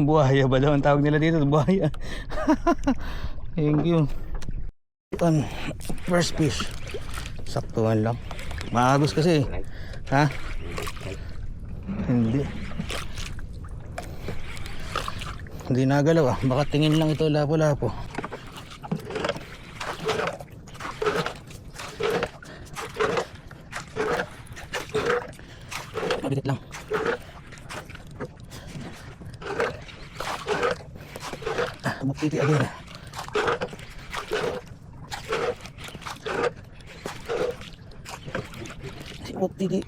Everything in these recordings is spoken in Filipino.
Buhaya ba daw ang tawag nila dito? Buhaya. Thank you. Ito, first fish. Saktuhan lang. Maagos kasi. Ha? Hindi. Hindi nagalaw ah. Baka tingin lang ito lapo-lapo. Mabigat lang. Magtiti again. Si magtiti.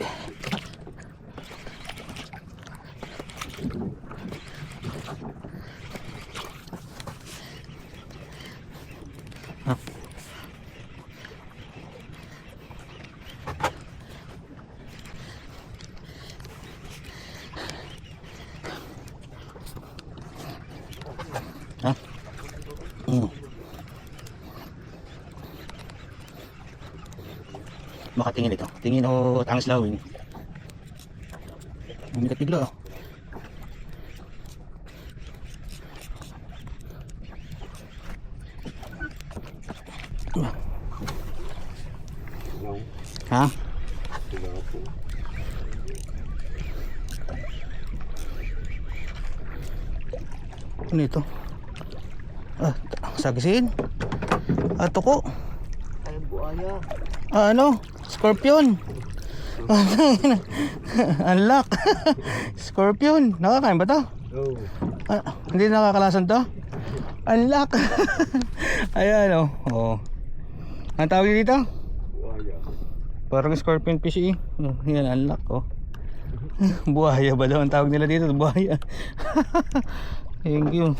Ha? Makatingin ito. Tingin o tangis lawin. Umikat bigla oh. Ha? Ano ito? Sagisin? Tuko? Ay, buaya. Ano? Scorpion? Unlock. Scorpion. Nakakain ba to? Oh. Hindi nakakalasan to? Unlock. Ayan o. Oh. Ang tawag dito? Buaya. Parang scorpion fish eh. Yan, unlock oh. Buhaya ba daw ang tawag nila dito? Buhaya. Thank you.